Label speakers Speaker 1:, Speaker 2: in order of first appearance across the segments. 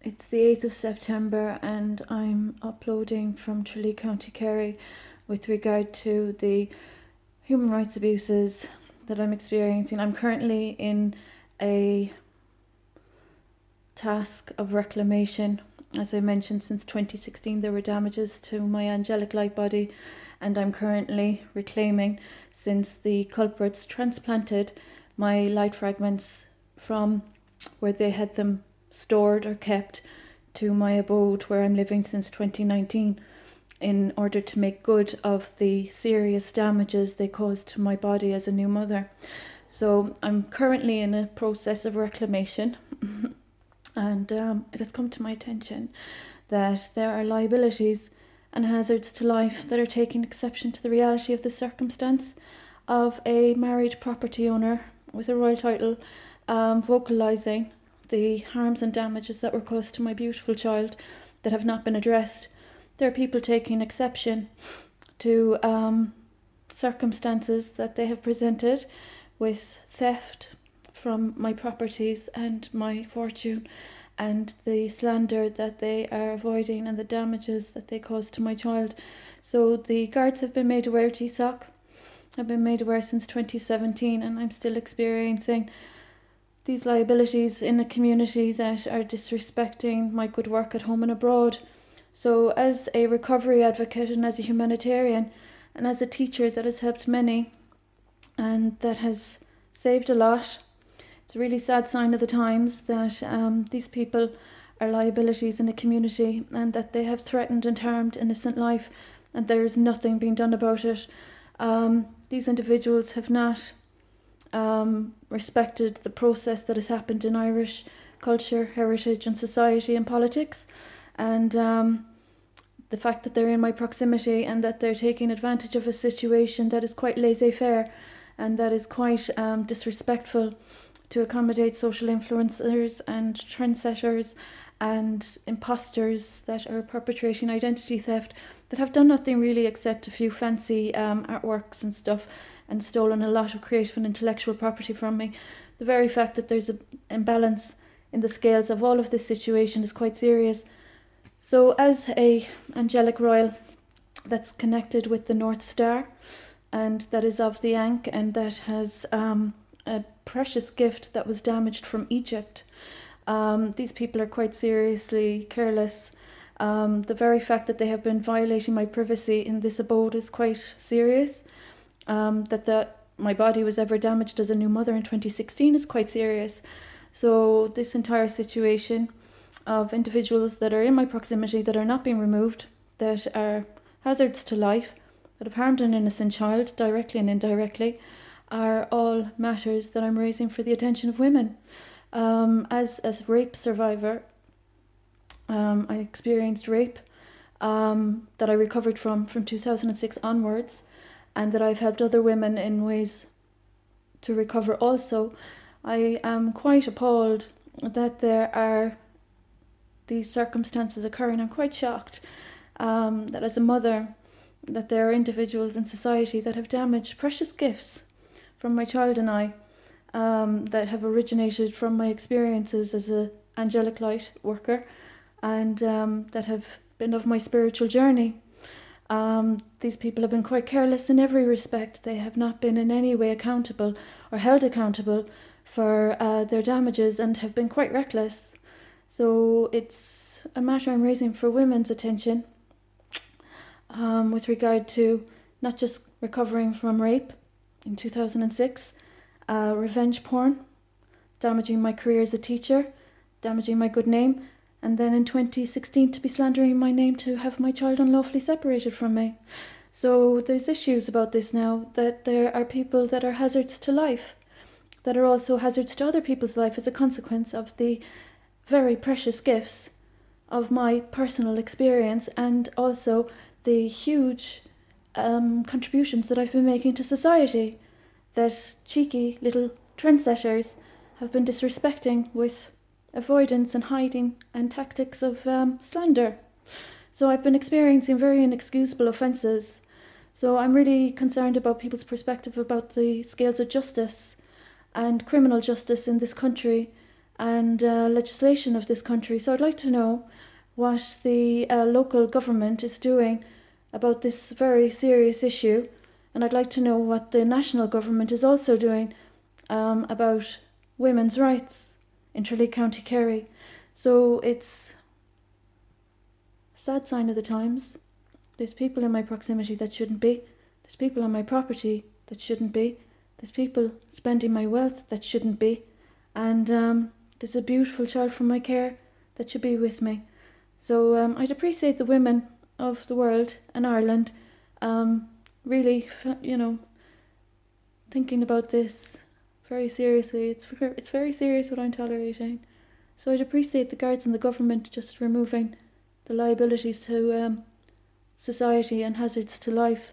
Speaker 1: It's the 8th of September and I'm uploading from Tralee, County Kerry with regard to the human rights abuses that I'm experiencing. I'm currently in a task of reclamation. As I mentioned, since 2016 there were damages to my angelic light body, and I'm currently reclaiming, since the culprits transplanted my light fragments from where they had them stored or kept to my abode where I'm living since 2019, in order to make good of the serious damages they caused to my body as a new mother. So I'm currently in a process of reclamation and it has come to my attention that there are liabilities and hazards to life that are taking exception to the reality of the circumstance of a married property owner with a royal title vocalising the harms and damages that were caused to my beautiful child that have not been addressed. There are people taking exception to circumstances that they have presented with theft from my properties and my fortune, and the slander that they are avoiding and the damages that they caused to my child. So the guards have been made aware, GSOC have been made aware since 2017, and I'm still experiencing these liabilities in a community that are disrespecting my good work at home and abroad. So as a recovery advocate and as a humanitarian and as a teacher that has helped many and that has saved a lot, it's a really sad sign of the times that these people are liabilities in a community and that they have threatened and harmed innocent life, and there is nothing being done about it. These individuals have not respected the process that has happened in Irish culture, heritage and society and politics, and the fact that they're in my proximity and that they're taking advantage of a situation that is quite laissez-faire and that is quite disrespectful to accommodate social influencers and trendsetters and imposters that are perpetrating identity theft, that have done nothing really except a few fancy artworks and stuff and stolen a lot of creative and intellectual property from me. The very fact that there's an imbalance in the scales of all of this situation is quite serious. So as a angelic royal that's connected with the North Star and that is of the Ankh and that has a precious gift that was damaged from Egypt, these people are quite seriously careless. The very fact that they have been violating my privacy in this abode is quite serious. That my body was ever damaged as a new mother in 2016 is quite serious. So this entire situation of individuals that are in my proximity that are not being removed, that are hazards to life, that have harmed an innocent child directly and indirectly, are all matters that I'm raising for the attention of women. As a rape survivor, I experienced rape that I recovered from 2006 onwards, and that I've helped other women in ways to recover also. I am quite appalled that there are these circumstances occurring. I'm quite shocked that as a mother, that there are individuals in society that have damaged precious gifts from my child and I, that have originated from my experiences as an angelic light worker, and that have been of my spiritual journey. These people have been quite careless in every respect. They have not been in any way accountable or held accountable for their damages and have been quite reckless. So it's a matter I'm raising for women's attention with regard to not just recovering from rape in 2006, revenge porn, damaging my career as a teacher, damaging my good name, and then in 2016 to be slandering my name to have my child unlawfully separated from me. So there's issues about this now, that there are people that are hazards to life, that are also hazards to other people's life as a consequence of the very precious gifts of my personal experience, and also the huge contributions that I've been making to society, that cheeky little trendsetters have been disrespecting with avoidance and hiding and tactics of slander. So I've been experiencing very inexcusable offences. So I'm really concerned about people's perspective about the scales of justice and criminal justice in this country, and legislation of this country. So I'd like to know what the local government is doing about this very serious issue, and I'd like to know what the national government is also doing about women's rights in Tralee, County Kerry. So it's a sad sign of the times. There's people in my proximity that shouldn't be. There's people on my property that shouldn't be. There's people spending my wealth that shouldn't be. And there's a beautiful child from my care that should be with me. So I'd appreciate the women of the world and Ireland really, thinking about this very seriously. It's very serious what I'm tolerating. So I'd appreciate the guards and the government just removing the liabilities to society and hazards to life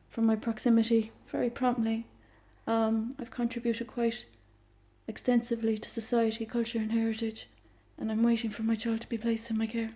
Speaker 1: from my proximity very promptly. I've contributed quite extensively to society, culture and heritage, and I'm waiting for my child to be placed in my care.